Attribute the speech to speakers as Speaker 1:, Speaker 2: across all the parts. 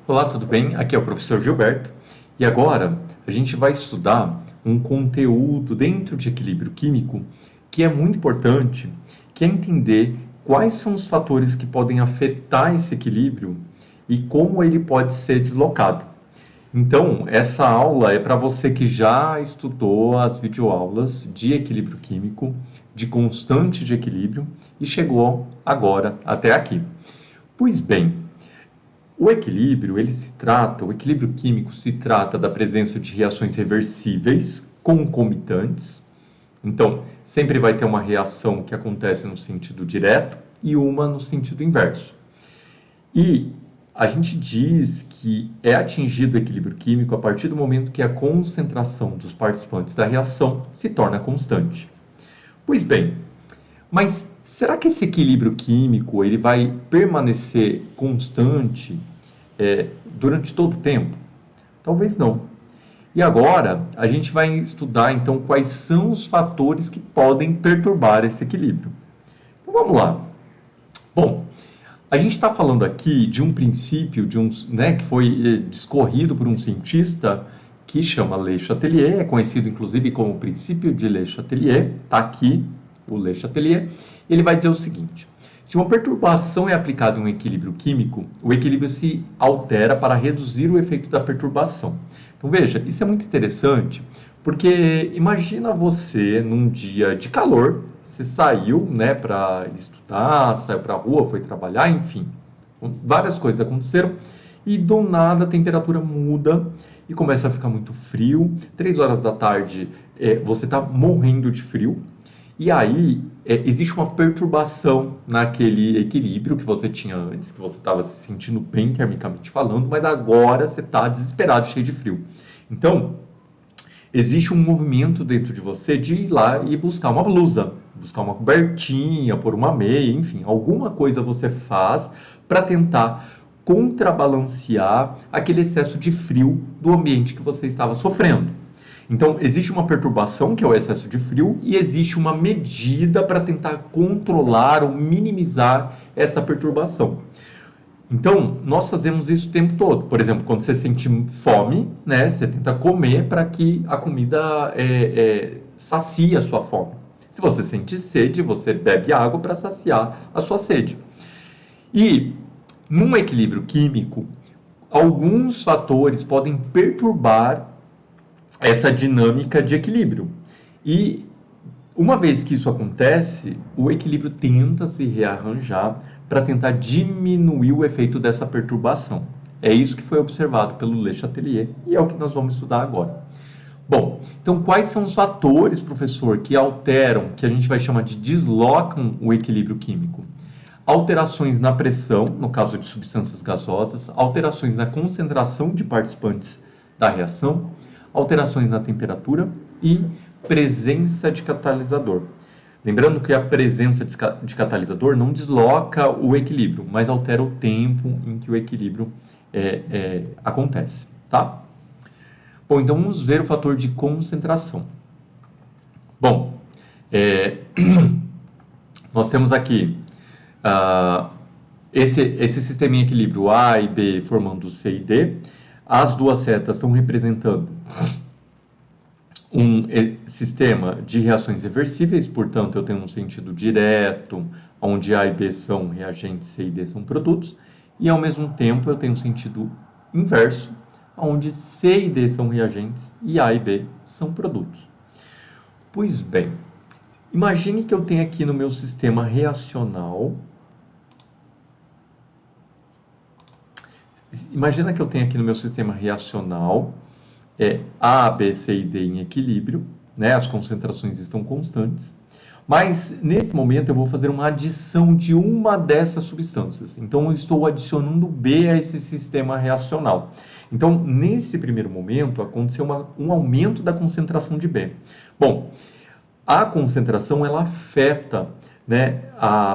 Speaker 1: Olá, tudo bem? Aqui é o professor Gilberto e agora a gente vai estudar um conteúdo dentro de equilíbrio químico que é muito importante, que é entender quais são os fatores que podem afetar esse equilíbrio e como ele pode ser deslocado. Então, essa aula é para você que já estudou as videoaulas de equilíbrio químico, de constante de equilíbrio e chegou agora até aqui. Pois bem, o equilíbrio químico se trata da presença de reações reversíveis concomitantes. Então, sempre vai ter uma reação que acontece no sentido direto e uma no sentido inverso. E a gente diz que é atingido o equilíbrio químico a partir do momento que a concentração dos participantes da reação se torna constante. Pois bem, mas será que esse equilíbrio químico ele vai permanecer constante durante todo o tempo? Talvez não. E agora a gente vai estudar então quais são os fatores que podem perturbar esse equilíbrio. Então vamos lá. Bom, a gente está falando aqui de um princípio, que foi discorrido por um cientista que chama Le Chatelier, é conhecido inclusive como o princípio de Le Chatelier. Está aqui o Le Chatelier. Ele vai dizer o seguinte: se uma perturbação é aplicada em um equilíbrio químico, o equilíbrio se altera para reduzir o efeito da perturbação. Então veja, isso é muito interessante, porque imagina você num dia de calor, você saiu, né, para estudar, saiu para a rua, foi trabalhar, enfim, várias coisas aconteceram e do nada a temperatura muda e começa a ficar muito frio. 3 horas da tarde você está morrendo de frio. E aí, existe uma perturbação naquele equilíbrio que você tinha antes, que você estava se sentindo bem termicamente falando, mas agora você está desesperado, cheio de frio. Então, existe um movimento dentro de você de ir lá e buscar uma blusa, buscar uma cobertinha, pôr uma meia, enfim, alguma coisa você faz para tentar contrabalancear aquele excesso de frio do ambiente que você estava sofrendo. Então, existe uma perturbação, que é o excesso de frio, e existe uma medida para tentar controlar ou minimizar essa perturbação. Então, nós fazemos isso o tempo todo. Por exemplo, quando você sente fome, né, você tenta comer para que a comida sacie a sua fome. Se você sente sede, você bebe água para saciar a sua sede. E, num equilíbrio químico, alguns fatores podem perturbar essa dinâmica de equilíbrio. E uma vez que isso acontece, o equilíbrio tenta se rearranjar para tentar diminuir o efeito dessa perturbação. É isso que foi observado pelo Le Chatelier e é o que nós vamos estudar agora. Bom, então quais são os fatores, professor, que alteram, que a gente vai chamar de deslocam o equilíbrio químico? Alterações na pressão, no caso de substâncias gasosas, alterações na concentração de participantes da reação, alterações na temperatura e presença de catalisador. Lembrando que a presença de catalisador não desloca o equilíbrio, mas altera o tempo em que o equilíbrio acontece, tá? Bom, então vamos ver o fator de concentração. Bom, nós temos aqui esse sistema em equilíbrio A e B formando C e D. As duas setas estão representando um sistema de reações reversíveis, portanto, eu tenho um sentido direto, onde A e B são reagentes, C e D são produtos, e ao mesmo tempo eu tenho um sentido inverso, onde C e D são reagentes e A e B são produtos. Pois bem, imagine que eu tenho aqui no meu sistema reacional. Imagina que eu tenho aqui no meu sistema reacional A, B, C e D em equilíbrio, né? As concentrações estão constantes. Mas, nesse momento, eu vou fazer uma adição de uma dessas substâncias. Então, eu estou adicionando B a esse sistema reacional. Então, nesse primeiro momento, aconteceu um aumento da concentração de B. Bom, a concentração, ela afeta, né,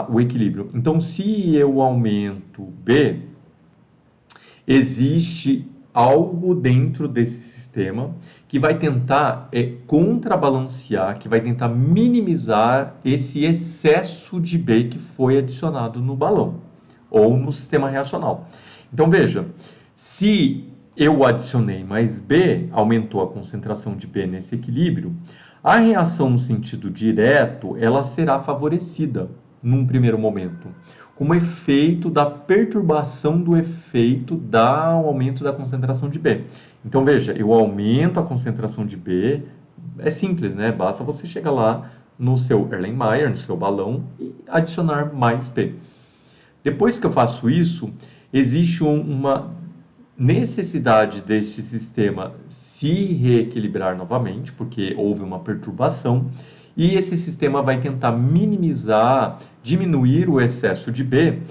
Speaker 1: o equilíbrio. Então, se eu aumento B, existe algo dentro desse sistema que vai tentar contrabalancear, que vai tentar minimizar esse excesso de B que foi adicionado no balão ou no sistema reacional. Então veja, Se eu adicionei mais B, aumentou a concentração de B nesse equilíbrio, a reação no sentido direto, ela será favorecida num primeiro momento, como efeito da perturbação do efeito do aumento da concentração de B. Então veja, eu aumento a concentração de B, é simples, né? Basta você chegar lá no seu Erlenmeyer, no seu balão, e adicionar mais B. Depois que eu faço isso, existe uma necessidade deste sistema se reequilibrar novamente, porque houve uma perturbação, e esse sistema vai tentar minimizar, diminuir o excesso de B,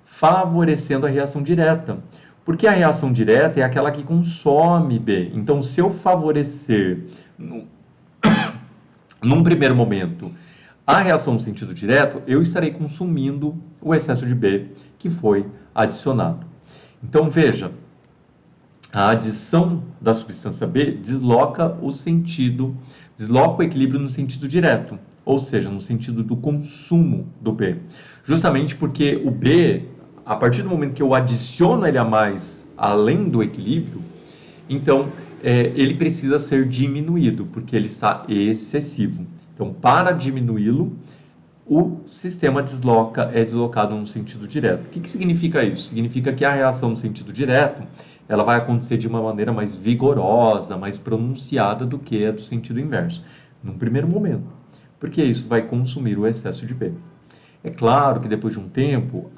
Speaker 1: favorecendo a reação direta. Porque a reação direta é aquela que consome B. Então, se eu favorecer, num primeiro momento, a reação no sentido direto, eu estarei consumindo o excesso de B que foi adicionado. Então, veja, a adição da substância B desloca o equilíbrio no sentido direto, ou seja, no sentido do consumo do B. Justamente porque o B, a partir do momento que eu adiciono ele a mais além do equilíbrio, então ele precisa ser diminuído, porque ele está excessivo. Então, para diminuí-lo, o sistema é deslocado no sentido direto. O que significa isso? Significa que a reação no sentido direto ela vai acontecer de uma maneira mais vigorosa, mais pronunciada do que a do sentido inverso, num primeiro momento, porque isso vai consumir o excesso de B. É claro que depois de um tempo,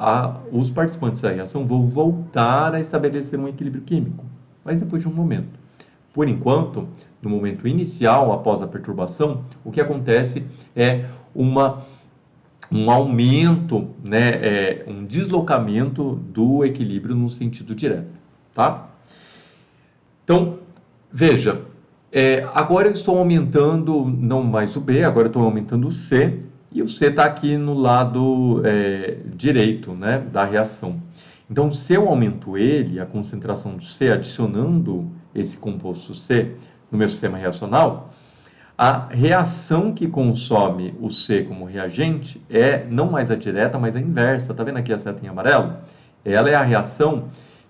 Speaker 1: os participantes da reação vão voltar a estabelecer um equilíbrio químico, mas depois de um momento. Por enquanto, no momento inicial, após a perturbação, o que acontece é um aumento, né, um deslocamento do equilíbrio no sentido direto. Tá? Então, veja, agora eu estou aumentando não mais o B, agora eu estou aumentando o C, e o C está aqui no lado direito, né, da reação. Então, se eu aumento ele, a concentração do C, adicionando esse composto C no meu sistema reacional, a reação que consome o C como reagente é não mais a direta, mas a inversa. Tá vendo aqui a seta em amarelo? Ela é a reação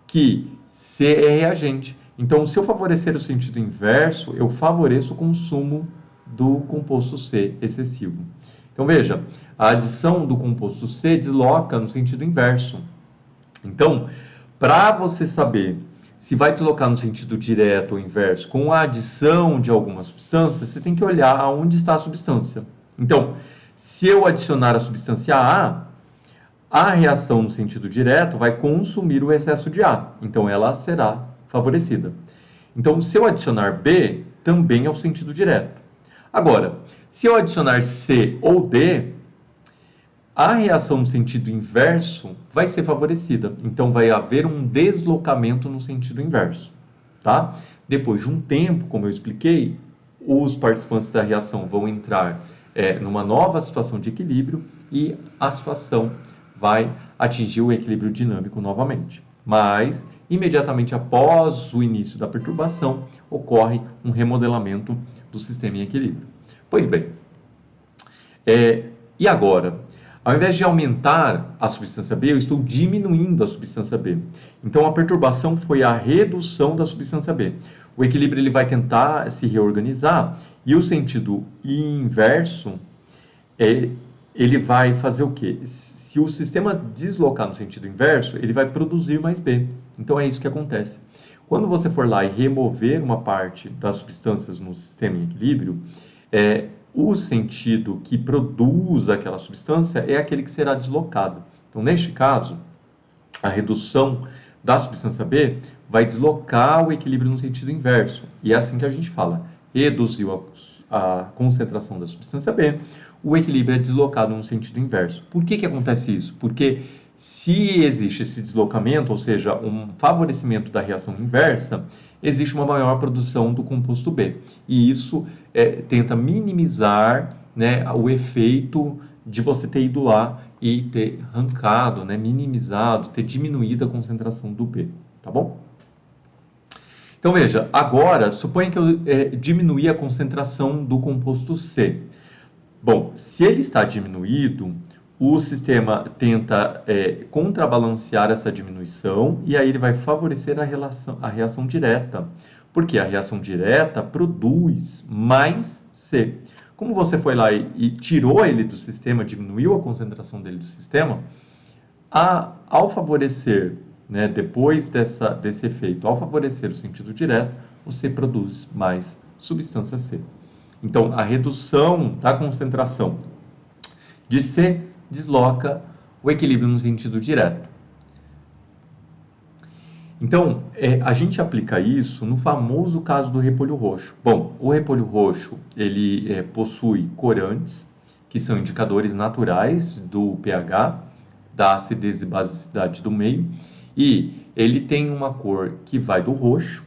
Speaker 1: que C é reagente. Então, se eu favorecer o sentido inverso, eu favoreço o consumo do composto C excessivo. Então, veja, a adição do composto C desloca no sentido inverso. Então, para você saber se vai deslocar no sentido direto ou inverso com a adição de alguma substância, você tem que olhar aonde está a substância. Então, se eu adicionar a substância a reação no sentido direto vai consumir o excesso de A, então ela será favorecida. Então, se eu adicionar B, também é o sentido direto. Agora, se eu adicionar C ou D, a reação no sentido inverso vai ser favorecida. Então, vai haver um deslocamento no sentido inverso. Tá? Depois de um tempo, como eu expliquei, os participantes da reação vão entrar numa nova situação de equilíbrio e a situação vai atingir o equilíbrio dinâmico novamente. Mas, imediatamente após o início da perturbação, ocorre um remodelamento do sistema em equilíbrio. Pois bem, e agora? Ao invés de aumentar a substância B, eu estou diminuindo a substância B. Então, a perturbação foi a redução da substância B. O equilíbrio ele vai tentar se reorganizar e o sentido inverso, ele vai fazer o quê? Se o sistema deslocar no sentido inverso, ele vai produzir mais B. Então, é isso que acontece. Quando você for lá e remover uma parte das substâncias no sistema em equilíbrio, o sentido que produz aquela substância é aquele que será deslocado. Então, neste caso, a redução da substância B vai deslocar o equilíbrio no sentido inverso. E é assim que a gente fala. Reduziu a concentração da substância B, o equilíbrio é deslocado no sentido inverso. Por que acontece isso? Porque se existe esse deslocamento, ou seja, um favorecimento da reação inversa, existe uma maior produção do composto B. E isso tenta minimizar, né, o efeito de você ter ido lá e ter arrancado, né, minimizado, ter diminuído a concentração do B. Tá bom? Então veja, agora, suponha que eu diminuí a concentração do composto C. Bom, se ele está diminuído, o sistema tenta contrabalancear essa diminuição e aí ele vai favorecer a reação direta. Porque a reação direta produz mais C. Como você foi lá e tirou ele do sistema, diminuiu a concentração dele do sistema, ao favorecer, né, depois desse efeito, ao favorecer o sentido direto, você produz mais substância C. Então, a redução da concentração de C desloca o equilíbrio no sentido direto. Então, a gente aplica isso no famoso caso do repolho roxo. Bom, o repolho roxo, ele possui corantes, que são indicadores naturais do pH, da acidez e basicidade do meio, e ele tem uma cor que vai do roxo,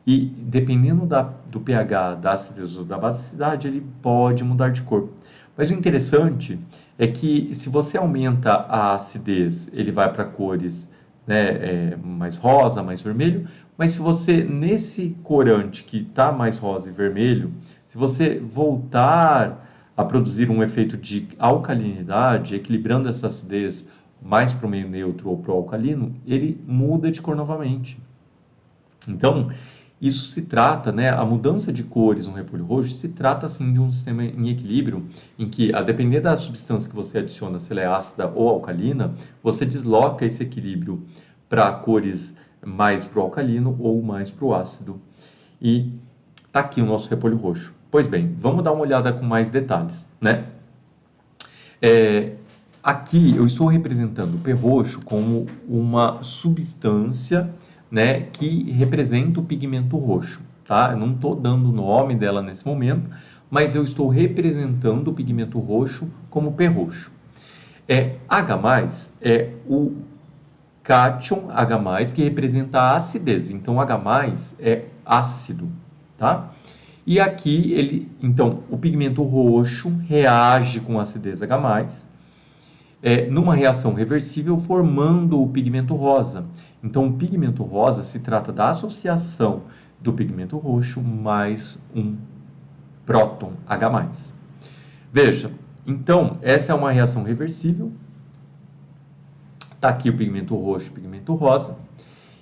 Speaker 1: e dependendo do pH, da acidez ou da basicidade, ele pode mudar de cor. Mas o interessante é que se você aumenta a acidez, ele vai para cores, né, mais rosa, mais vermelho, mas se você, nesse corante que está mais rosa e vermelho, se você voltar a produzir um efeito de alcalinidade, equilibrando essa acidez mais para o meio neutro ou para o alcalino, ele muda de cor novamente. Então, isso se trata, né, a mudança de cores no repolho roxo se trata assim de um sistema em equilíbrio, em que, a depender da substância que você adiciona, se ela é ácida ou alcalina, você desloca esse equilíbrio para cores mais para o alcalino ou mais para o ácido. E tá aqui o nosso repolho roxo. Pois bem, vamos dar uma olhada com mais detalhes, né? Aqui eu estou representando o P roxo como uma substância, né, que representa o pigmento roxo, tá? Eu não estou dando o nome dela nesse momento, mas eu estou representando o pigmento roxo como P roxo. H+, é o cátion H+, que representa a acidez. Então, H+, é ácido, tá? E aqui, então, o pigmento roxo reage com a acidez H+, numa reação reversível, formando o pigmento rosa. Então, o pigmento rosa se trata da associação do pigmento roxo mais um próton H+. Veja, então, essa é uma reação reversível. Está aqui o pigmento roxo e o pigmento rosa.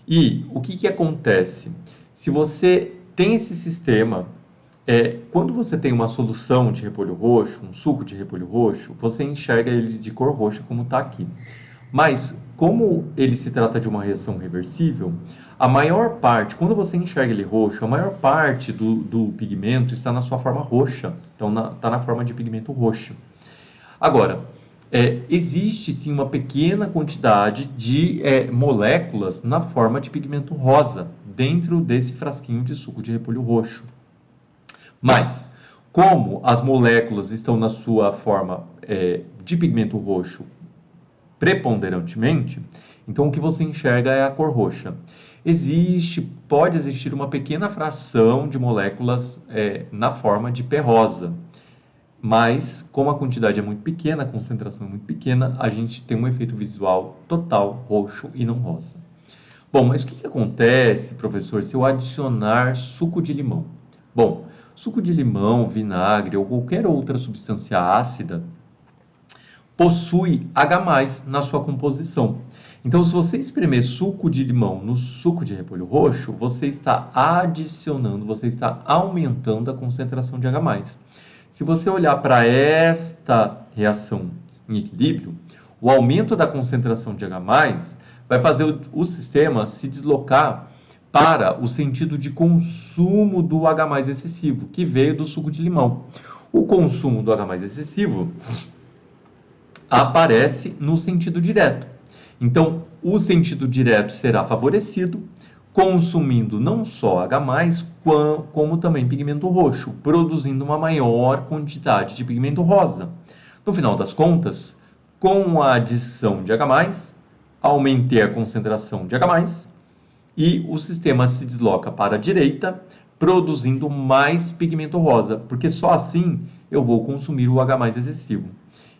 Speaker 1: E o que acontece? Se você tem esse sistema, quando você tem uma solução de repolho roxo, um suco de repolho roxo, você enxerga ele de cor roxa, como está aqui. Mas, como ele se trata de uma reação reversível, a maior parte, quando você enxerga ele roxo, a maior parte do pigmento está na sua forma roxa. Então, está na forma de pigmento roxo. Agora, existe sim uma pequena quantidade de moléculas na forma de pigmento rosa, dentro desse frasquinho de suco de repolho roxo. Mas, como as moléculas estão na sua forma de pigmento roxo preponderantemente, então o que você enxerga é a cor roxa. Pode existir uma pequena fração de moléculas na forma de P rosa, mas como a quantidade é muito pequena, a concentração é muito pequena, a gente tem um efeito visual total roxo e não rosa. Bom, mas o que acontece, professor, se eu adicionar suco de limão? Bom, suco de limão, vinagre ou qualquer outra substância ácida possui H+ na sua composição. Então, se você espremer suco de limão no suco de repolho roxo, você está adicionando, você está aumentando a concentração de H+. Se você olhar para esta reação em equilíbrio, o aumento da concentração de H+ vai fazer o sistema se deslocar para o sentido de consumo do H+ excessivo, que veio do suco de limão. O consumo do H+ excessivo aparece no sentido direto. Então, o sentido direto será favorecido, consumindo não só H+, como também pigmento roxo, produzindo uma maior quantidade de pigmento rosa. No final das contas, com a adição de H+, aumentei a concentração de H+, e o sistema se desloca para a direita, produzindo mais pigmento rosa, porque só assim eu vou consumir o H+ excessivo.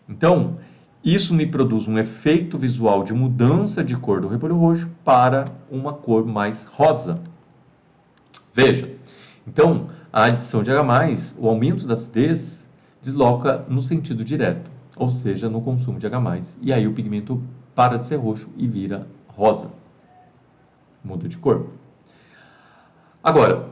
Speaker 1: Então, isso me produz um efeito visual de mudança de cor do repolho roxo para uma cor mais rosa. Veja, então, a adição de H+, o aumento da acidez, desloca no sentido direto. ou seja, no consumo de H+, e aí o pigmento para de ser roxo e vira rosa, muda de cor. Agora,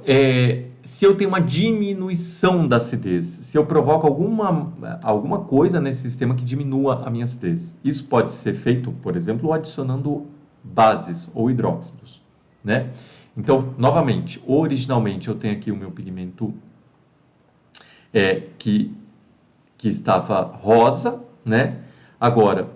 Speaker 1: se eu tenho uma diminuição da acidez, se eu provoco alguma coisa nesse sistema que diminua a minha acidez, isso pode ser feito, por exemplo, adicionando bases ou hidróxidos, né? Então, novamente, originalmente eu tenho aqui o meu pigmento que estava rosa, né? Agora,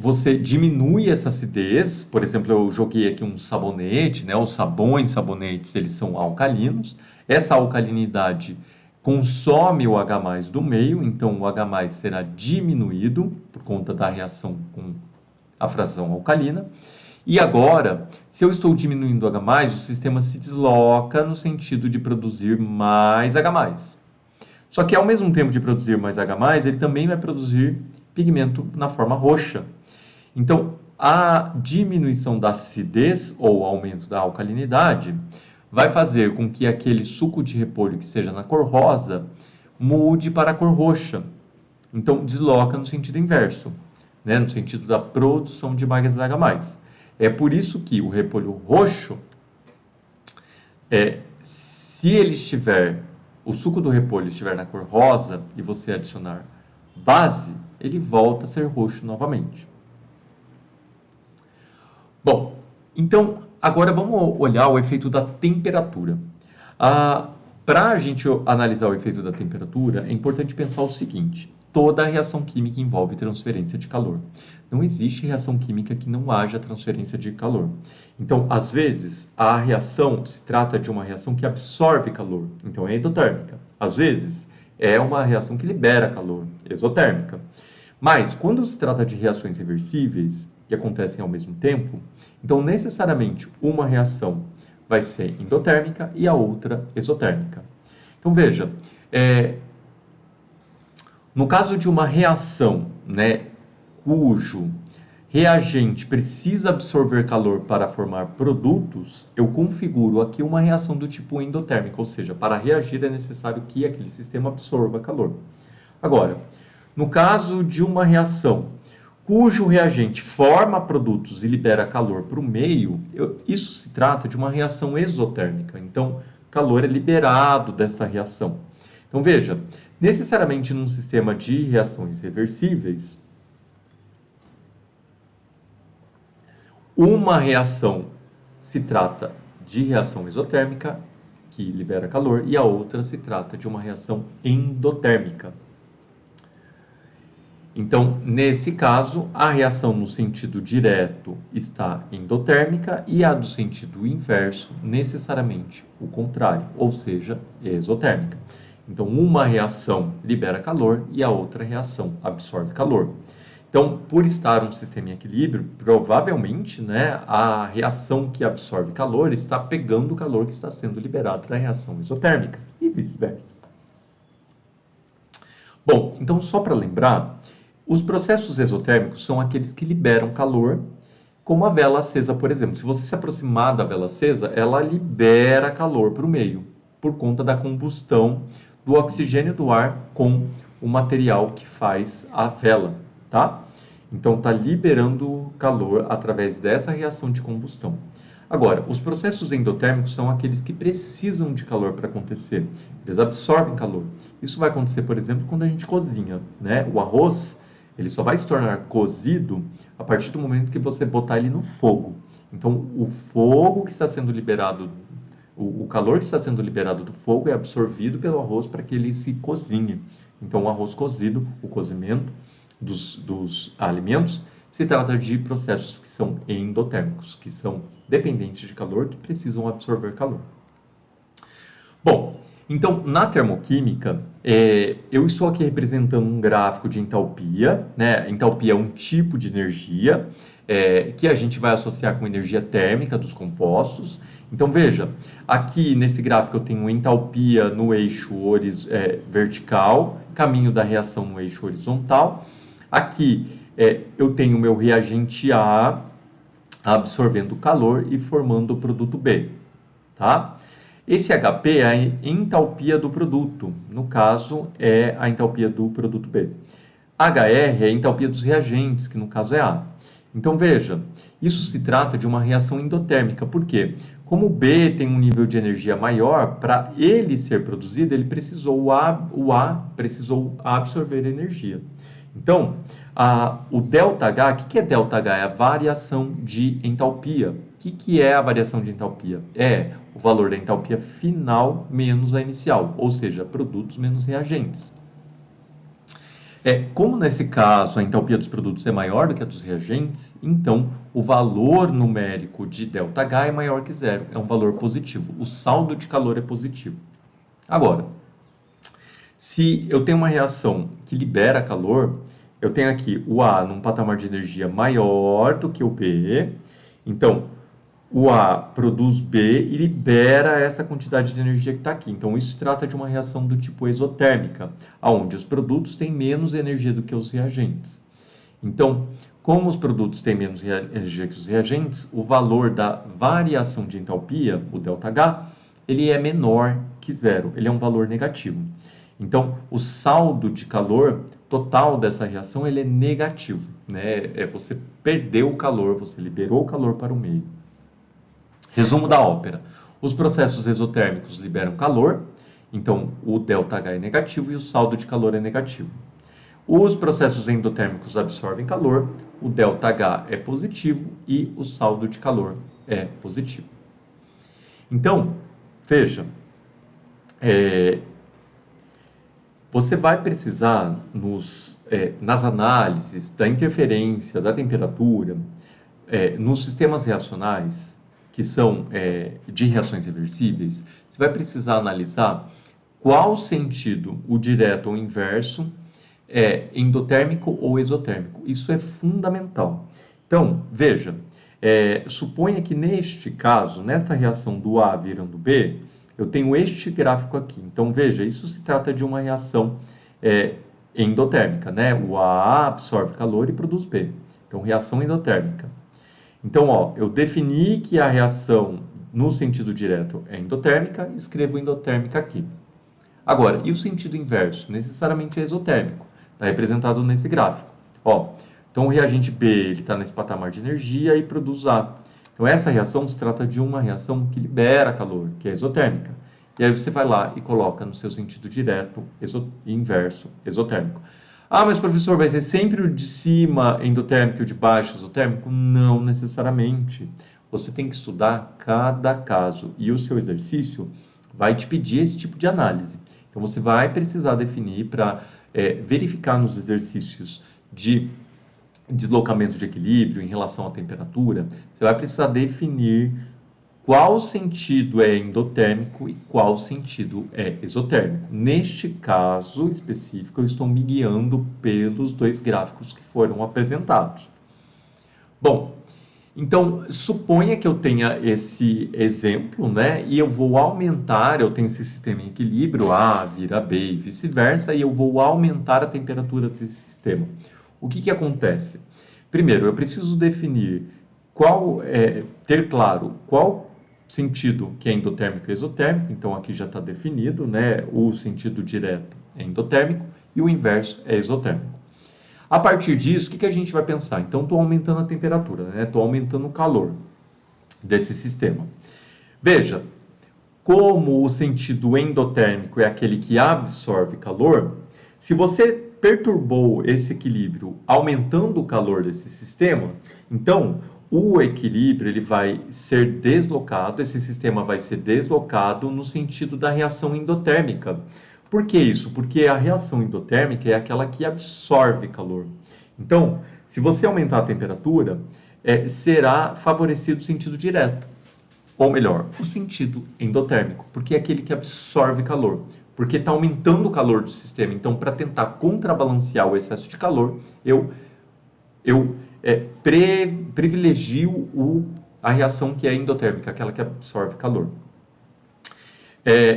Speaker 1: você diminui essa acidez, por exemplo, eu joguei aqui um sabonete, né? Os sabonetes, eles são alcalinos. Essa alcalinidade consome o H+ do meio, então o H+ será diminuído por conta da reação com a fração alcalina. E agora, se eu estou diminuindo o H+, o sistema se desloca no sentido de produzir mais H+. Só que ao mesmo tempo de produzir mais H+, ele também vai produzir pigmento na forma roxa. Então, a diminuição da acidez ou aumento da alcalinidade vai fazer com que aquele suco de repolho que seja na cor rosa mude para a cor roxa. Então, desloca no sentido inverso, né? No sentido da produção de mais H+. É por isso que o repolho roxo, se ele estiver, o suco do repolho estiver na cor rosa e você adicionar base, ele volta a ser roxo novamente. Bom, então agora vamos olhar o efeito da temperatura. Para a gente analisar o efeito da temperatura, é importante pensar o seguinte: toda reação química envolve transferência de calor. Não existe reação química que não haja transferência de calor. Então, às vezes, a reação se trata de uma reação que absorve calor, então é endotérmica. Às vezes, é uma reação que libera calor, exotérmica. Mas, quando se trata de reações reversíveis, que acontecem ao mesmo tempo, então necessariamente uma reação vai ser endotérmica e a outra exotérmica. Então veja, no caso de uma reação, né, cujo reagente precisa absorver calor para formar produtos, eu configuro aqui uma reação do tipo endotérmica, ou seja, para reagir é necessário que aquele sistema absorva calor. Agora, no caso de uma reação cujo reagente forma produtos e libera calor para o meio, isso se trata de uma reação exotérmica. Então, calor é liberado dessa reação. Então, veja, necessariamente num sistema de reações reversíveis, uma reação se trata de reação exotérmica, que libera calor, e a outra se trata de uma reação endotérmica. Então, nesse caso, a reação no sentido direto está endotérmica e a do sentido inverso, necessariamente o contrário, ou seja, exotérmica. Então, uma reação libera calor e a outra reação absorve calor. Então, por estar um sistema em equilíbrio, provavelmente, né, a reação que absorve calor está pegando o calor que está sendo liberado da reação exotérmica e vice-versa. Bom, então só para lembrar, os processos exotérmicos são aqueles que liberam calor, como a vela acesa, por exemplo. Se você se aproximar da vela acesa, ela libera calor para o meio, por conta da combustão do oxigênio do ar com o material que faz a vela, tá? Então, está liberando calor através dessa reação de combustão. Agora, os processos endotérmicos são aqueles que precisam de calor para acontecer. Eles absorvem calor. Isso vai acontecer, por exemplo, quando a gente cozinha, né? O arroz, ele só vai se tornar cozido a partir do momento que você botar ele no fogo. Então, o fogo que está sendo liberado, o calor que está sendo liberado do fogo é absorvido pelo arroz para que ele se cozinhe. Então, o arroz cozido, o cozimento dos alimentos, se trata de processos que são endotérmicos, que são dependentes de calor, que precisam absorver calor. Bom, então, na termoquímica, eu estou aqui representando um gráfico de entalpia, né? Entalpia é um tipo de energia que a gente vai associar com energia térmica dos compostos. Então, veja, aqui nesse gráfico eu tenho entalpia no eixo vertical, caminho da reação no eixo horizontal. Aqui eu tenho o meu reagente A absorvendo calor e formando o produto B, tá? Esse HP é a entalpia do produto, no caso é a entalpia do produto B. HR é a entalpia dos reagentes, que no caso é A. Então veja, isso se trata de uma reação endotérmica. Por quê? Como o B tem um nível de energia maior, para ele ser produzido, ele precisou, o A precisou absorver energia. Então, o ΔH, o que é ΔH? É a variação de entalpia. O que é a variação de entalpia? É o valor da entalpia final menos a inicial, ou seja, produtos menos reagentes. Como nesse caso a entalpia dos produtos é maior do que a dos reagentes, então o valor numérico de ΔH é maior que zero, é um valor positivo. O saldo de calor é positivo. Agora, se eu tenho uma reação que libera calor, eu tenho aqui o A num patamar de energia maior do que o B, então o A produz B e libera essa quantidade de energia que está aqui. Então, isso se trata de uma reação do tipo exotérmica, onde os produtos têm menos energia do que os reagentes. Então, como os produtos têm menos energia que os reagentes, o valor da variação de entalpia, o ΔH, ele é menor que zero, ele é um valor negativo. Então, o saldo de calor total dessa reação ele é negativo, né? Você perdeu o calor, você liberou o calor para o meio. Resumo da ópera. Os processos exotérmicos liberam calor, então o ΔH é negativo e o saldo de calor é negativo. Os processos endotérmicos absorvem calor, o ΔH é positivo e o saldo de calor é positivo. Então, veja, você vai precisar nas análises da interferência, da temperatura, nos sistemas reacionais, que são de reações reversíveis, você vai precisar analisar qual sentido o direto ou inverso é endotérmico ou exotérmico. Isso é fundamental. Então, veja, suponha que neste caso, nesta reação do A virando B, eu tenho este gráfico aqui. Então, veja, isso se trata de uma reação endotérmica, né? O A absorve calor e produz B. Então, reação endotérmica. Então, eu defini que a reação no sentido direto é endotérmica, escrevo endotérmica aqui. Agora, e o sentido inverso? Necessariamente é exotérmico, está representado nesse gráfico. Então, o reagente B está nesse patamar de energia e produz A. Então, essa reação se trata de uma reação que libera calor, que é exotérmica. E aí você vai lá e coloca no seu sentido direto e inverso exotérmico. Mas professor, vai ser sempre o de cima endotérmico e o de baixo exotérmico? Não necessariamente. Você tem que estudar cada caso e o seu exercício vai te pedir esse tipo de análise. Então você vai precisar definir para verificar nos exercícios de deslocamento de equilíbrio em relação à temperatura, você vai precisar definir qual sentido é endotérmico e qual sentido é exotérmico. Neste caso específico, eu estou me guiando pelos dois gráficos que foram apresentados. Bom, então, suponha que eu tenha esse exemplo, né? E eu vou aumentar, eu tenho esse sistema em equilíbrio, A vira B e vice-versa, e eu vou aumentar a temperatura desse sistema. O que acontece? Primeiro, eu preciso definir ter claro qual sentido que é endotérmico e exotérmico, então aqui já está definido, né? O sentido direto é endotérmico e o inverso é exotérmico. A partir disso, o que a gente vai pensar? Então, estou aumentando a temperatura, né? Estou aumentando o calor desse sistema. Veja, como o sentido endotérmico é aquele que absorve calor, se você perturbou esse equilíbrio aumentando o calor desse sistema, então o equilíbrio ele vai ser deslocado, esse sistema vai ser deslocado no sentido da reação endotérmica. Por que isso? Porque a reação endotérmica é aquela que absorve calor. Então, se você aumentar a temperatura, será favorecido o sentido direto. Ou melhor, o sentido endotérmico, porque é aquele que absorve calor. Porque está aumentando o calor do sistema. Então, para tentar contrabalancear o excesso de calor, eu privilegio a reação que é endotérmica, aquela que absorve calor.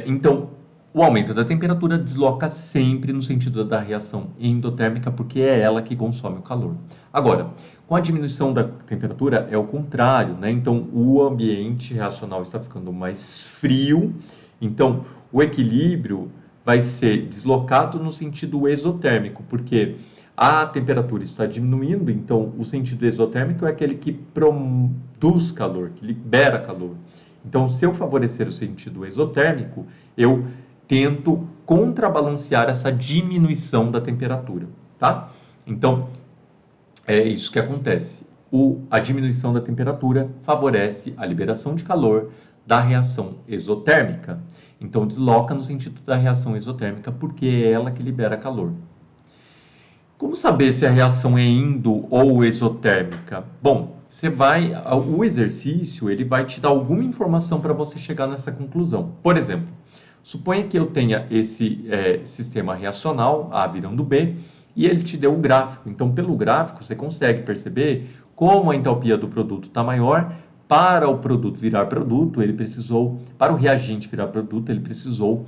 Speaker 1: Então, o aumento da temperatura desloca sempre no sentido da reação endotérmica, porque é ela que consome o calor. Agora, com a diminuição da temperatura é o contrário, né? Então, o ambiente reacional está ficando mais frio, então o equilíbrio vai ser deslocado no sentido exotérmico, porque A temperatura está diminuindo, então o sentido exotérmico é aquele que produz calor, que libera calor. Então, se eu favorecer o sentido exotérmico, eu tento contrabalancear essa diminuição da temperatura, tá? Então, é isso que acontece. A diminuição da temperatura favorece a liberação de calor da reação exotérmica. Então, desloca no sentido da reação exotérmica, porque é ela que libera calor. Como saber se a reação é endo ou exotérmica? Bom, o exercício ele vai te dar alguma informação para você chegar nessa conclusão. Por exemplo, suponha que eu tenha esse sistema reacional, A virando B, e ele te deu um gráfico. Então, pelo gráfico, você consegue perceber como a entalpia do produto está maior. Para o produto virar produto, para o reagente virar produto, ele precisou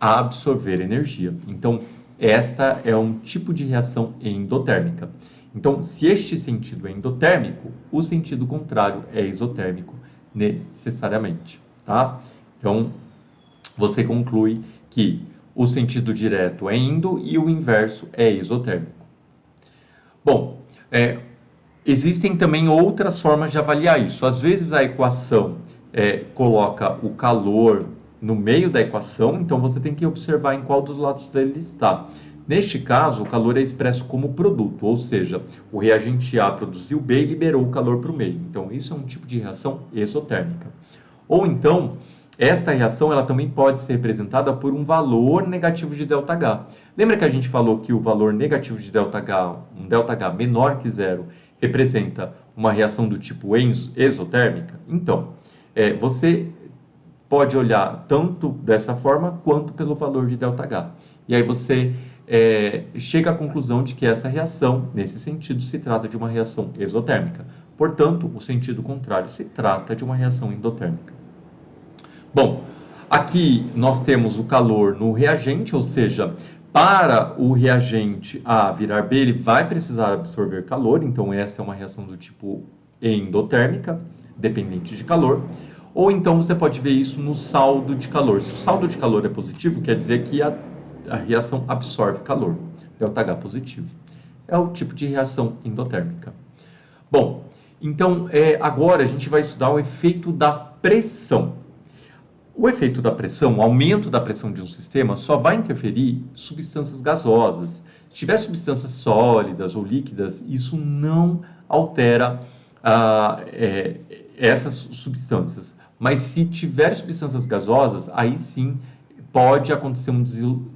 Speaker 1: absorver energia. Então, esta é um tipo de reação endotérmica. Então, se este sentido é endotérmico, o sentido contrário é exotérmico, necessariamente, tá? Então, você conclui que o sentido direto é endo e o inverso é exotérmico. Bom, existem também outras formas de avaliar isso. Às vezes a equação coloca o calor no meio da equação, então você tem que observar em qual dos lados ele está. Neste caso, o calor é expresso como produto, ou seja, o reagente A produziu B e liberou o calor para o meio. Então, isso é um tipo de reação exotérmica. Ou então, esta reação ela também pode ser representada por um valor negativo de ΔH. Lembra que a gente falou que o valor negativo de ΔH, um ΔH menor que zero, representa uma reação do tipo exotérmica? Então, você pode olhar tanto dessa forma quanto pelo valor de ΔH. E aí você chega à conclusão de que essa reação, nesse sentido, se trata de uma reação exotérmica. Portanto, o sentido contrário se trata de uma reação endotérmica. Bom, aqui nós temos o calor no reagente, ou seja, para o reagente A virar B, ele vai precisar absorver calor, então essa é uma reação do tipo endotérmica, dependente de calor. Ou então você pode ver isso no saldo de calor. Se o saldo de calor é positivo, quer dizer que a reação absorve calor, ΔH positivo. É o tipo de reação endotérmica. Bom, então agora a gente vai estudar o efeito da pressão. O efeito da pressão, o aumento da pressão de um sistema, só vai interferir substâncias gasosas. Se tiver substâncias sólidas ou líquidas, isso não altera essas substâncias. Mas se tiver substâncias gasosas, aí sim pode acontecer um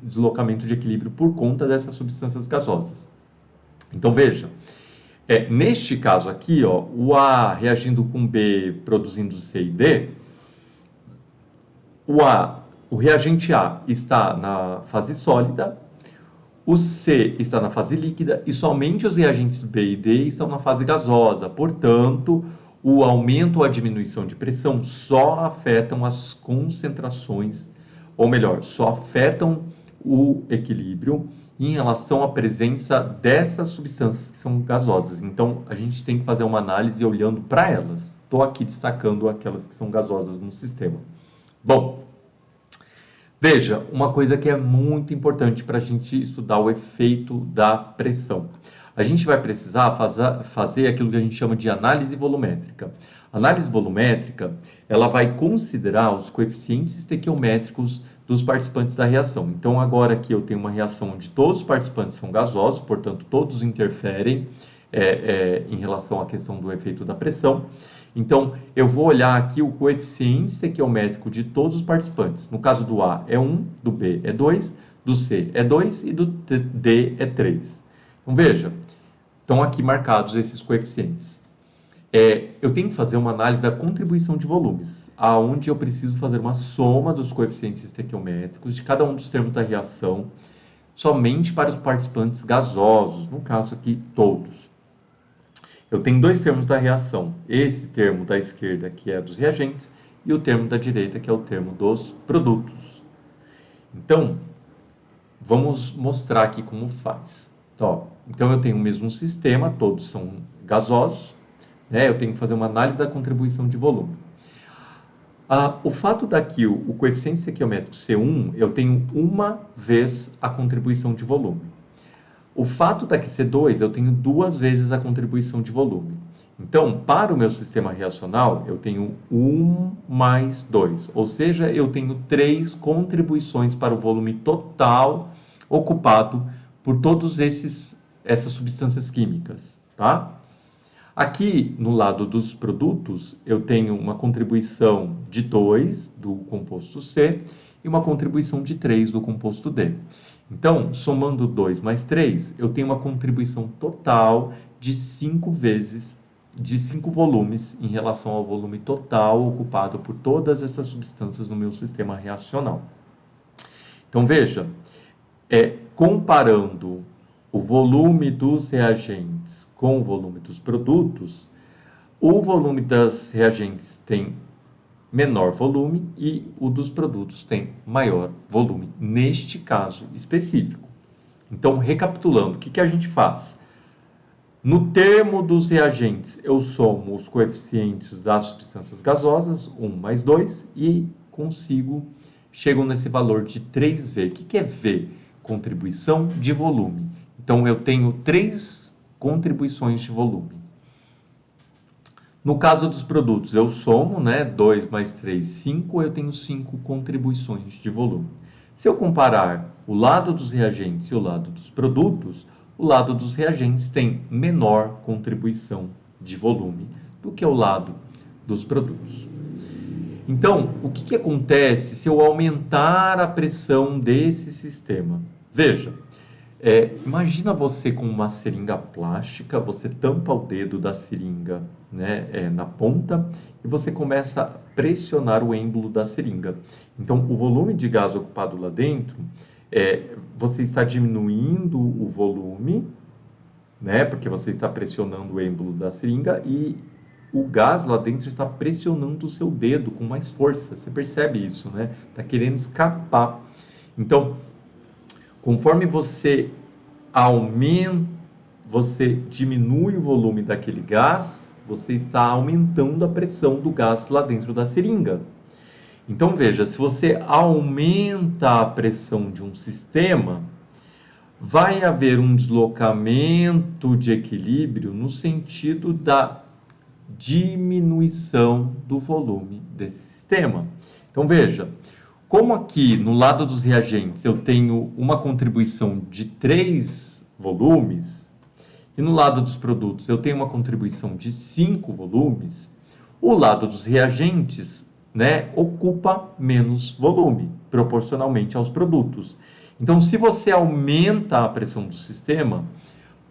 Speaker 1: deslocamento de equilíbrio por conta dessas substâncias gasosas. Então veja, neste caso aqui, ó, o A reagindo com B produzindo C e D, o reagente A está na fase sólida, o C está na fase líquida e somente os reagentes B e D estão na fase gasosa. Portanto, o aumento ou a diminuição de pressão só afetam as concentrações, ou melhor, só afetam o equilíbrio em relação à presença dessas substâncias que são gasosas. Então, a gente tem que fazer uma análise olhando para elas. Estou aqui destacando aquelas que são gasosas no sistema. Bom, veja, uma coisa que é muito importante para a gente estudar o efeito da pressão. A gente vai precisar fazer aquilo que a gente chama de análise volumétrica. A análise volumétrica, ela vai considerar os coeficientes estequiométricos dos participantes da reação. Então, agora aqui eu tenho uma reação onde todos os participantes são gasosos, portanto, todos interferem em relação à questão do efeito da pressão. Então, eu vou olhar aqui o coeficiente estequiométrico de todos os participantes. No caso do A é 1, do B é 2, do C é 2 e do D é 3. Então, veja, estão aqui marcados esses coeficientes. Eu tenho que fazer uma análise da contribuição de volumes, aonde eu preciso fazer uma soma dos coeficientes estequiométricos de cada um dos termos da reação, somente para os participantes gasosos, no caso aqui, todos. Eu tenho dois termos da reação, esse termo da esquerda, que é dos reagentes, e o termo da direita, que é o termo dos produtos. Então, vamos mostrar aqui como faz. Então, eu tenho o mesmo sistema, todos são gasosos, eu tenho que fazer uma análise da contribuição de volume. O fato daqui, o coeficiente estequiométrico ser 1, eu tenho uma vez a contribuição de volume. O fato daqui ser 2, eu tenho 2 vezes a contribuição de volume. Então, para o meu sistema reacional, eu tenho 1 mais 2, ou seja, eu tenho 3 contribuições para o volume total ocupado por todas essas substâncias químicas, tá? Aqui, no lado dos produtos, eu tenho uma contribuição de 2 do composto C e uma contribuição de 3 do composto D. Então, somando 2 mais 3, eu tenho uma contribuição total de 5 volumes em relação ao volume total ocupado por todas essas substâncias no meu sistema reacional. Então, veja, comparando o volume dos reagentes com o volume dos produtos, o volume das reagentes tem menor volume e o dos produtos tem maior volume, neste caso específico. Então, recapitulando, o que a gente faz? No termo dos reagentes, eu somo os coeficientes das substâncias gasosas, 1 mais 2, e chego nesse valor de 3V. O que é V? Contribuição de volume. Então, eu tenho 3 contribuições de volume. No caso dos produtos, eu somo, 2 mais 3, 5, eu tenho 5 contribuições de volume. Se eu comparar o lado dos reagentes e o lado dos produtos, o lado dos reagentes tem menor contribuição de volume do que o lado dos produtos. Então, o que acontece se eu aumentar a pressão desse sistema? Veja, imagina você com uma seringa plástica, você tampa o dedo da seringa na ponta e você começa a pressionar o êmbolo da seringa. Então, o volume de gás ocupado lá dentro, você está diminuindo o volume, porque você está pressionando o êmbolo da seringa e o gás lá dentro está pressionando o seu dedo com mais força. Você percebe isso, Está querendo escapar. Então, conforme você diminui o volume daquele gás, você está aumentando a pressão do gás lá dentro da seringa. Então, veja, se você aumenta a pressão de um sistema, vai haver um deslocamento de equilíbrio no sentido da diminuição do volume desse sistema. Então, veja, como aqui no lado dos reagentes eu tenho uma contribuição de 3 volumes, e no lado dos produtos eu tenho uma contribuição de 5 volumes, o lado dos reagentes ocupa menos volume, proporcionalmente aos produtos. Então, se você aumenta a pressão do sistema,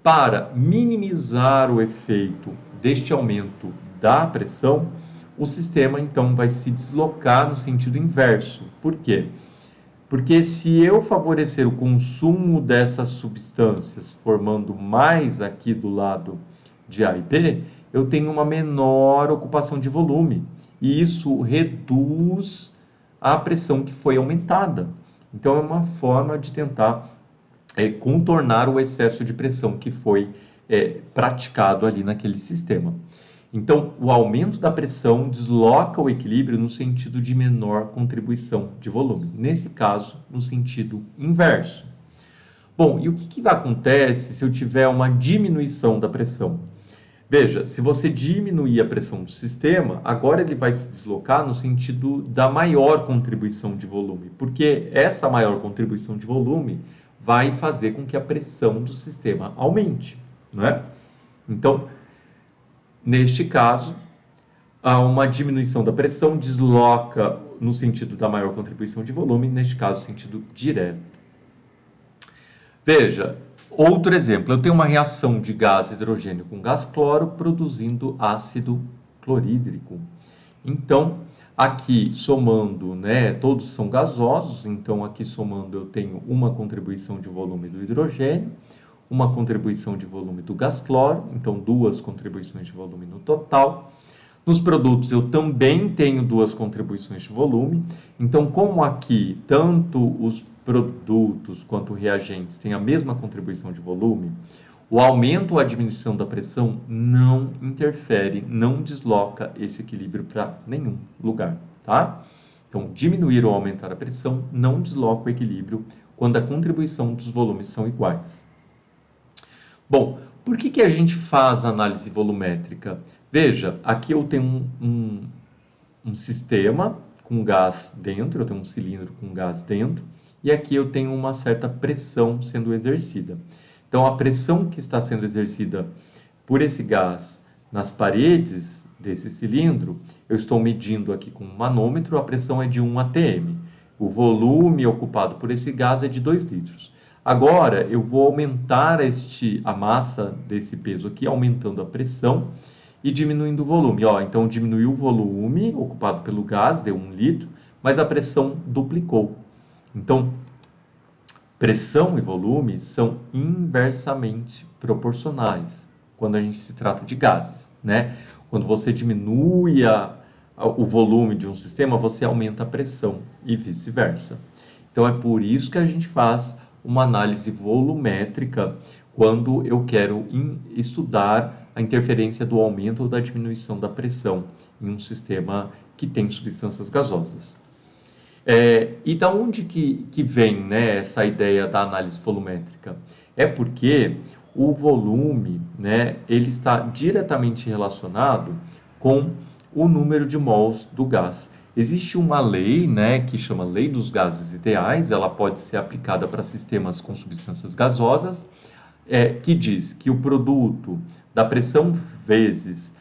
Speaker 1: para minimizar o efeito deste aumento da pressão, o sistema então vai se deslocar no sentido inverso. Por quê? Porque se eu favorecer o consumo dessas substâncias, formando mais aqui do lado de A e B, eu tenho uma menor ocupação de volume. E isso reduz a pressão que foi aumentada. Então, é uma forma de tentar contornar o excesso de pressão que foi praticado ali naquele sistema. Então, o aumento da pressão desloca o equilíbrio no sentido de menor contribuição de volume. Nesse caso, no sentido inverso. Bom, e o que acontece se eu tiver uma diminuição da pressão? Veja, se você diminuir a pressão do sistema, agora ele vai se deslocar no sentido da maior contribuição de volume, porque essa maior contribuição de volume vai fazer com que a pressão do sistema aumente, Então, neste caso, uma diminuição da pressão desloca no sentido da maior contribuição de volume, neste caso, sentido direto. Veja, outro exemplo, eu tenho uma reação de gás hidrogênio com gás cloro produzindo ácido clorídrico. Então, aqui somando, todos são gasosos, então aqui somando eu tenho uma contribuição de volume do hidrogênio, uma contribuição de volume do gás cloro, então 2 contribuições de volume no total. Nos produtos eu também tenho 2 contribuições de volume, então como aqui tanto os produtos quanto reagentes têm a mesma contribuição de volume, o aumento ou a diminuição da pressão não interfere, não desloca esse equilíbrio para nenhum lugar, tá? Então, diminuir ou aumentar a pressão não desloca o equilíbrio quando a contribuição dos volumes são iguais. Bom, por que a gente faz análise volumétrica? Veja, aqui eu tenho um sistema com gás dentro, eu tenho um cilindro com gás dentro, e aqui eu tenho uma certa pressão sendo exercida. Então, a pressão que está sendo exercida por esse gás nas paredes desse cilindro, eu estou medindo aqui com um manômetro, a pressão é de 1 atm. O volume ocupado por esse gás é de 2 litros. Agora, eu vou aumentar a massa desse peso aqui, aumentando a pressão e diminuindo o volume. Ó, então, diminuiu o volume ocupado pelo gás, deu 1 litro, mas a pressão duplicou. Então, pressão e volume são inversamente proporcionais quando a gente se trata de gases, né? Quando você diminui o volume de um sistema, você aumenta a pressão e vice-versa. Então, é por isso que a gente faz uma análise volumétrica quando eu quero estudar a interferência do aumento ou da diminuição da pressão em um sistema que tem substâncias gasosas. E da onde que vem, né, essa ideia da análise volumétrica? É porque o volume, né, ele está diretamente relacionado com o número de mols do gás. Existe uma lei, né, que chama Lei dos Gases Ideais, ela pode ser aplicada para sistemas com substâncias gasosas, que diz que o produto da pressão vezes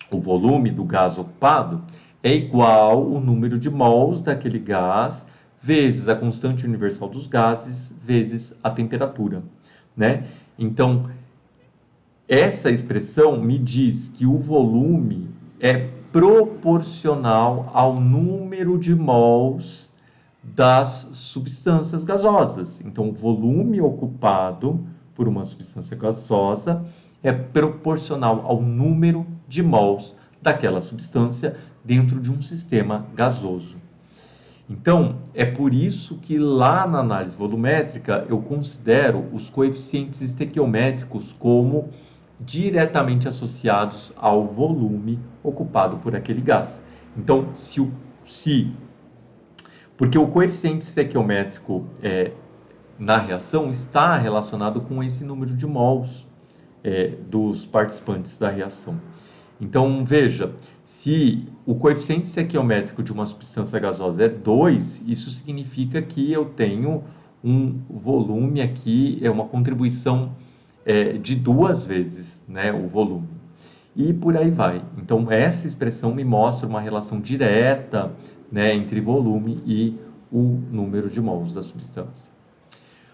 Speaker 1: o volume do gás ocupado é igual o número de mols daquele gás vezes a constante universal dos gases vezes a temperatura, né? Então, essa expressão me diz que o volume é proporcional ao número de mols das substâncias gasosas. Então, o volume ocupado por uma substância gasosa é proporcional ao número de mols daquela substância dentro de um sistema gasoso. Então, é por isso que lá na análise volumétrica eu considero os coeficientes estequiométricos como diretamente associados ao volume ocupado por aquele gás. Então, porque o coeficiente estequiométrico na reação está relacionado com esse número de mols dos participantes da reação. Então, veja, se o coeficiente estequiométrico de uma substância gasosa é 2, isso significa que eu tenho um volume aqui, uma contribuição de 2 vezes, né, o volume. E por aí vai. Então, essa expressão me mostra uma relação direta, né, entre volume e o número de mols da substância.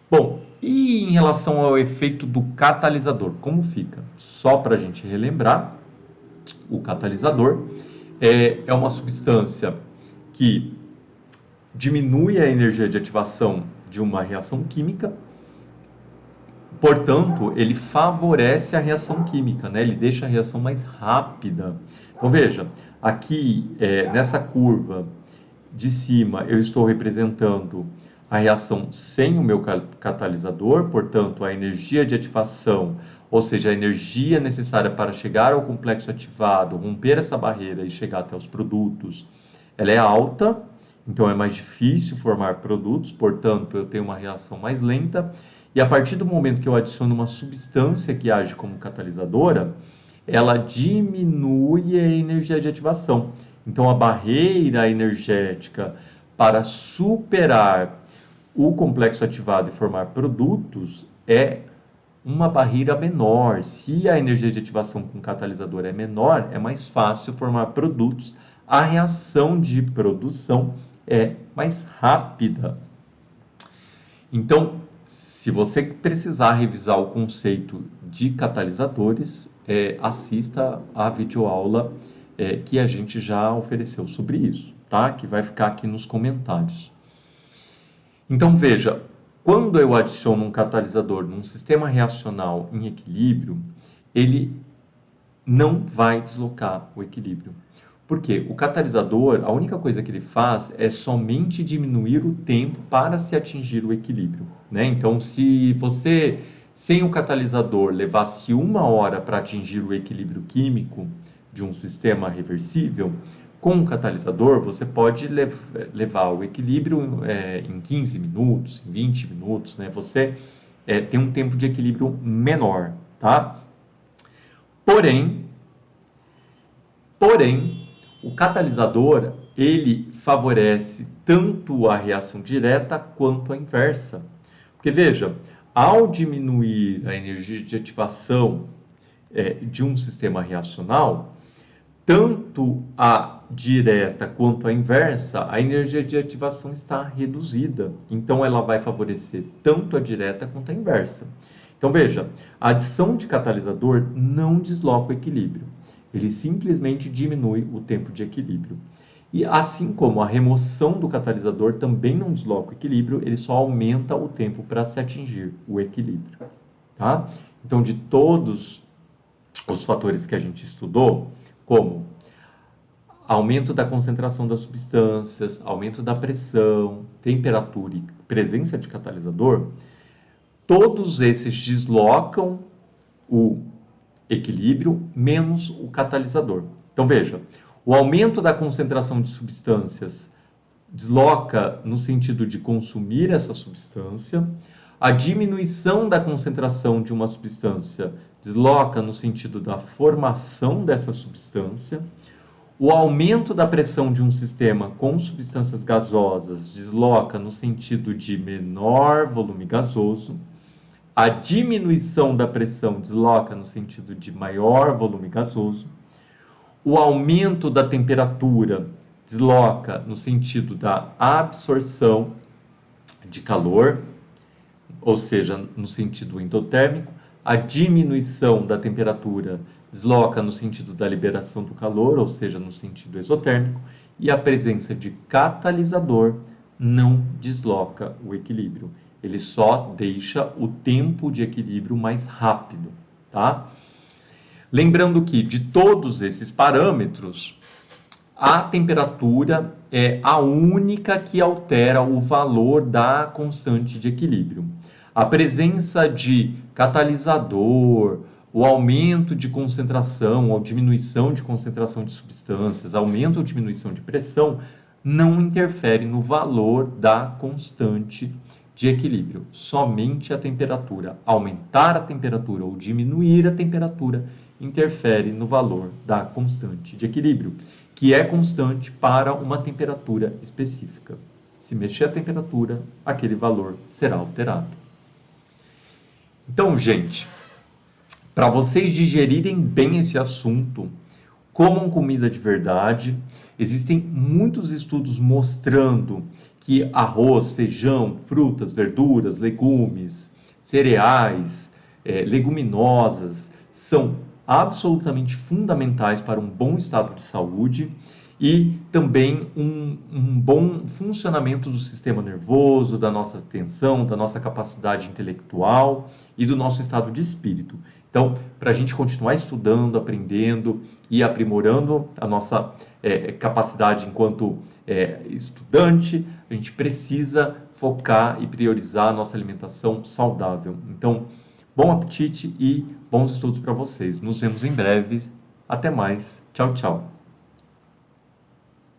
Speaker 1: Bom, e em relação ao efeito do catalisador, como fica? Só para a gente relembrar, o catalisador é uma substância que diminui a energia de ativação de uma reação química, portanto, ele favorece a reação química, né? Ele deixa a reação mais rápida. Então, veja, aqui nessa curva de cima eu estou representando a reação sem o meu catalisador, portanto, a energia de ativação, ou seja, a energia necessária para chegar ao complexo ativado, romper essa barreira e chegar até os produtos, ela é alta, então é mais difícil formar produtos, portanto, eu tenho uma reação mais lenta. E a partir do momento que eu adiciono uma substância que age como catalisadora, ela diminui a energia de ativação. Então, a barreira energética para superar o complexo ativado e formar produtos é uma barreira menor. Se a energia de ativação com catalisador é menor, é mais fácil formar produtos. A reação de produção é mais rápida. Então, se você precisar revisar o conceito de catalisadores, assista à videoaula que a gente já ofereceu sobre isso, tá? Que vai ficar aqui nos comentários. Então, veja, quando eu adiciono um catalisador num sistema reacional em equilíbrio, ele não vai deslocar o equilíbrio. Por quê? O catalisador, a única coisa que ele faz é somente diminuir o tempo para se atingir o equilíbrio, né? Então, se você, sem o catalisador, levasse 1 hora para atingir o equilíbrio químico de um sistema reversível, com o catalisador, você pode levar o equilíbrio em 15 minutos, em 20 minutos, né? Você tem um tempo de equilíbrio menor, tá? Porém, o catalisador, ele favorece tanto a reação direta quanto a inversa. Porque veja, ao diminuir a energia de ativação de um sistema reacional, tanto a direta quanto a inversa, a energia de ativação está reduzida. Então, ela vai favorecer tanto a direta quanto a inversa. Então, veja, a adição de catalisador não desloca o equilíbrio. Ele simplesmente diminui o tempo de equilíbrio. E assim como a remoção do catalisador também não desloca o equilíbrio, ele só aumenta o tempo para se atingir o equilíbrio. Tá? Então, de todos os fatores que a gente estudou, como aumento da concentração das substâncias, aumento da pressão, temperatura e presença de catalisador, todos esses deslocam o equilíbrio menos o catalisador. Então veja, o aumento da concentração de substâncias desloca no sentido de consumir essa substância, a diminuição da concentração de uma substância desloca no sentido da formação dessa substância, o aumento da pressão de um sistema com substâncias gasosas desloca no sentido de menor volume gasoso, a diminuição da pressão desloca no sentido de maior volume gasoso, o aumento da temperatura desloca no sentido da absorção de calor, ou seja, no sentido endotérmico, a diminuição da temperatura desloca no sentido da liberação do calor, ou seja, no sentido exotérmico, e a presença de catalisador não desloca o equilíbrio. Ele só deixa o tempo de equilíbrio mais rápido, tá? Lembrando que de todos esses parâmetros, a temperatura é a única que altera o valor da constante de equilíbrio. A presença de catalisador, o aumento de concentração ou diminuição de concentração de substâncias, aumento ou diminuição de pressão, não interfere no valor da constante de equilíbrio. Somente a temperatura. Aumentar a temperatura ou diminuir a temperatura interfere no valor da constante de equilíbrio, que é constante para uma temperatura específica. Se mexer a temperatura, aquele valor será alterado. Então, gente, para vocês digerirem bem esse assunto, comam comida de verdade. Existem muitos estudos mostrando que arroz, feijão, frutas, verduras, legumes, cereais, leguminosas são absolutamente fundamentais para um bom estado de saúde e também um bom funcionamento do sistema nervoso, da nossa atenção, da nossa capacidade intelectual e do nosso estado de espírito. Então, para a gente continuar estudando, aprendendo e aprimorando a nossa capacidade enquanto estudante, a gente precisa focar e priorizar a nossa alimentação saudável. Então, bom apetite e bons estudos para vocês. Nos vemos em breve. Até mais. Tchau, tchau.